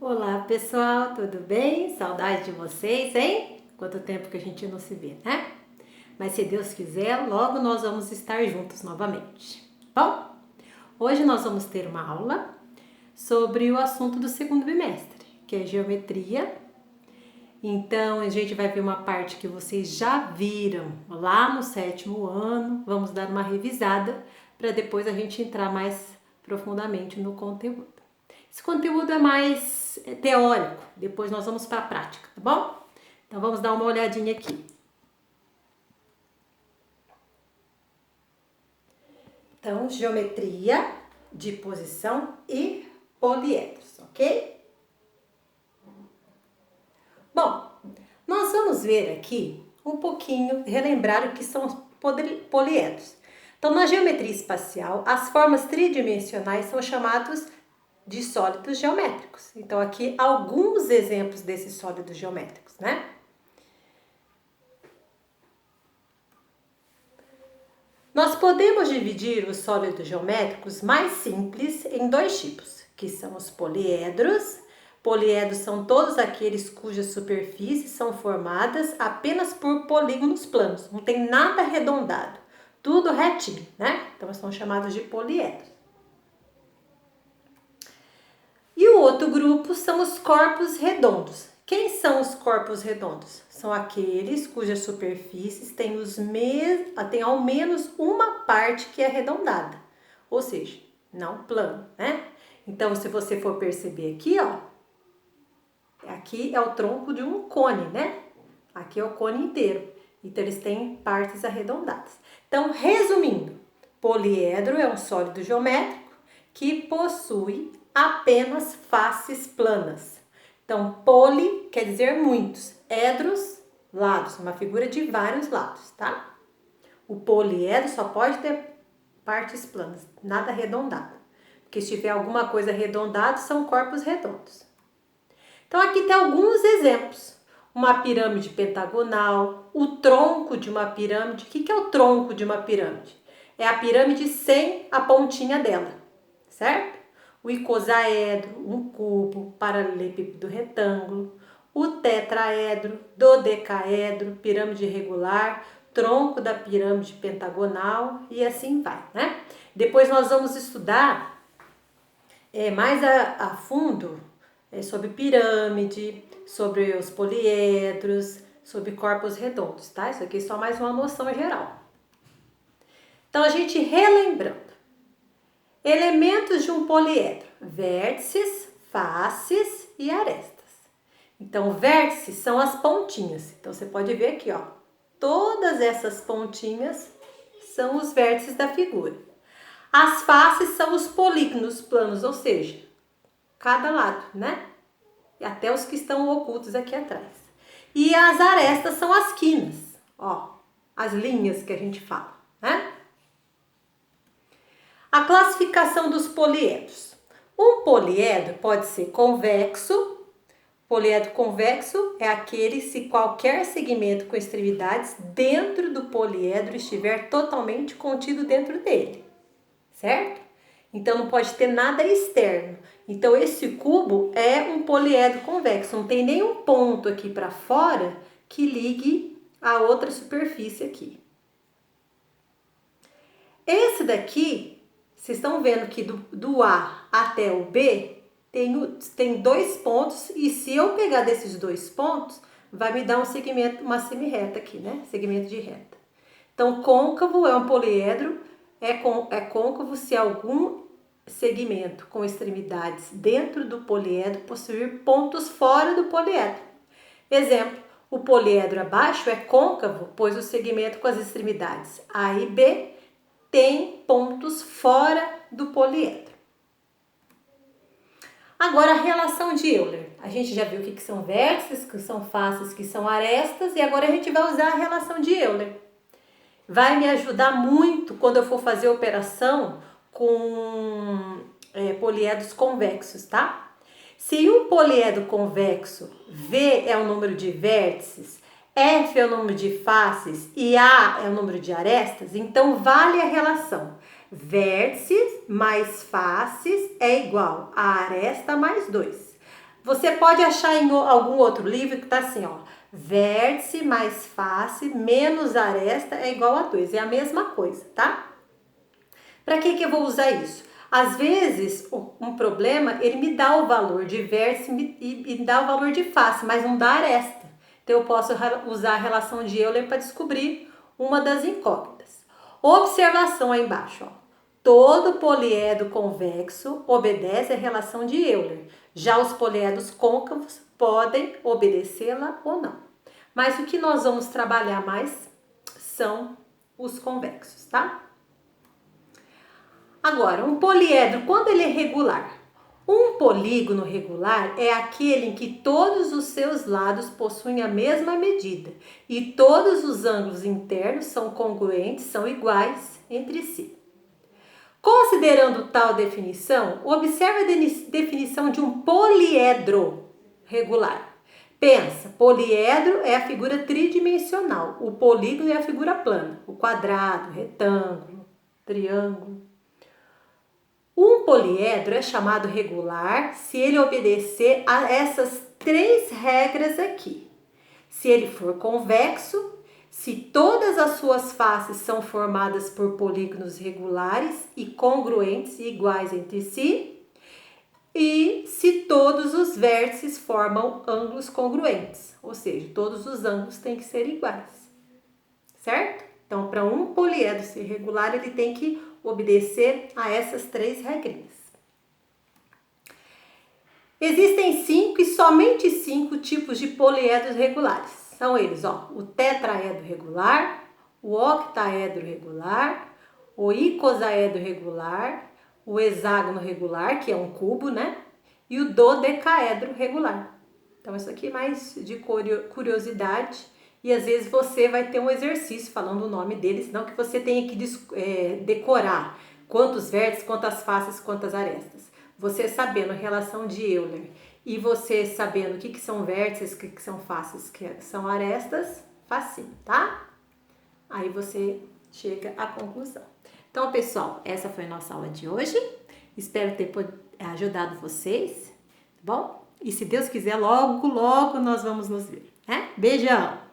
Olá pessoal, tudo bem? Saudade de vocês, hein? Quanto tempo que a gente não se vê, né? Mas se Deus quiser, logo nós vamos estar juntos novamente. Bom, hoje nós vamos ter uma aula sobre o assunto do segundo bimestre, que é geometria. Então a gente vai ver uma parte que vocês já viram lá no 7º ano. Vamos dar uma revisada para depois a gente entrar mais profundamente no conteúdo. Esse conteúdo é mais teórico, depois nós vamos para a prática, tá bom? Então vamos dar uma olhadinha aqui. Então, geometria de posição e poliedros, ok? Bom, nós vamos ver aqui um pouquinho, relembrar o que são os poliedros. Então, na geometria espacial, as formas tridimensionais são chamadas de sólidos geométricos. Então, aqui alguns exemplos desses sólidos geométricos, né? Nós podemos dividir os sólidos geométricos mais simples em dois tipos, que são os poliedros. Poliedros são todos aqueles cujas superfícies são formadas apenas por polígonos planos, não tem nada arredondado, tudo retinho, né? Então, são chamados de poliedros. E o outro grupo são os corpos redondos. Quem são os corpos redondos? São aqueles cujas superfícies têm ao menos uma parte que é arredondada, ou seja, não plano, né? Então, se você for perceber aqui, ó, aqui é o tronco de um cone, né? Aqui é o cone inteiro. Então, eles têm partes arredondadas. Então, resumindo, poliedro é um sólido geométrico que possui apenas faces planas. Então, poli quer dizer muitos, edros, lados, uma figura de vários lados, tá? O poliedro só pode ter partes planas, nada arredondado. Porque se tiver alguma coisa arredondada, são corpos redondos. Então, aqui tem alguns exemplos. Uma pirâmide pentagonal, o tronco de uma pirâmide. O que é o tronco de uma pirâmide? É a pirâmide sem a pontinha dela, certo? O icosaedro, um cubo, paralelepípedo retângulo, o tetraedro, dodecaedro, pirâmide regular, tronco da pirâmide pentagonal e assim vai, né? Depois nós vamos estudar mais a fundo sobre pirâmide, sobre os poliedros, sobre corpos redondos, tá? Isso aqui é só mais uma noção geral. Então, a gente relembrando. Elementos de um poliedro: vértices, faces e arestas. Então, vértices são as pontinhas. Então, você pode ver aqui, ó. Todas essas pontinhas são os vértices da figura. As faces são os polígonos planos, ou seja, cada lado, né? E até os que estão ocultos aqui atrás. E as arestas são as quinas, ó. As linhas que a gente fala, né? A classificação dos poliedros. Um poliedro pode ser convexo. Poliedro convexo é aquele se qualquer segmento com extremidades dentro do poliedro estiver totalmente contido dentro dele, certo? Então, não pode ter nada externo. Então, esse cubo é um poliedro convexo. Não tem nenhum ponto aqui para fora que ligue a outra superfície aqui. Esse daqui, vocês estão vendo que do A até o B tem dois pontos, e se eu pegar desses dois pontos, vai me dar um segmento, uma semirreta aqui, né? Segmento de reta. Então, côncavo é um poliedro, é côncavo se algum segmento com extremidades dentro do poliedro possuir pontos fora do poliedro. Exemplo, o poliedro abaixo é côncavo, pois o segmento com as extremidades A e B tem pontos fora do poliedro. Agora, a relação de Euler. A gente já viu o que são vértices, que são faces, que são arestas, e agora a gente vai usar a relação de Euler. Vai me ajudar muito quando eu for fazer operação com poliedros convexos, tá? Se um poliedro convexo, V é o número de vértices, F é o número de faces e A é o número de arestas, então vale a relação. Vértices mais faces é igual a aresta mais 2. Você pode achar em algum outro livro que tá assim, ó. Vértice mais face menos aresta é igual a 2. É a mesma coisa, tá? Para que eu vou usar isso? Às vezes, um problema, ele me dá o valor de vértice e me dá o valor de face, mas não dá aresta. Então, eu posso usar a relação de Euler para descobrir uma das incógnitas. Observação aí embaixo, ó. Todo poliedro convexo obedece à relação de Euler. Já os poliedros côncavos podem obedecê-la ou não. Mas o que nós vamos trabalhar mais são os convexos, tá? Agora, um poliedro, quando ele é regular? Um polígono regular é aquele em que todos os seus lados possuem a mesma medida e todos os ângulos internos são congruentes, são iguais entre si. Considerando tal definição, observe a definição de um poliedro regular. Pensa, poliedro é a figura tridimensional, o polígono é a figura plana, o quadrado, retângulo, triângulo. Um poliedro é chamado regular se ele obedecer a essas 3 regras aqui. Se ele for convexo, se todas as suas faces são formadas por polígonos regulares e congruentes e iguais entre si, e se todos os vértices formam ângulos congruentes, ou seja, todos os ângulos têm que ser iguais, certo? Então, para um poliedro ser regular, ele tem que obedecer a essas 3 regrinhas. Existem 5 e somente 5 tipos de poliedros regulares. São eles, ó, o tetraedro regular, o octaedro regular, o icosaedro regular, o hexágono regular, que é um cubo, né? E o dodecaedro regular. Então, isso aqui é mais de curiosidade. E às vezes você vai ter um exercício falando o nome deles, não que você tenha que decorar quantos vértices, quantas faces, quantas arestas. Você sabendo a relação de Euler e você sabendo o que são vértices, o que são faces, o que são arestas, facinho, tá? Aí você chega à conclusão. Então, pessoal, essa foi a nossa aula de hoje. Espero ter ajudado vocês, tá bom? E se Deus quiser, logo, logo nós vamos nos ver, né? Beijão!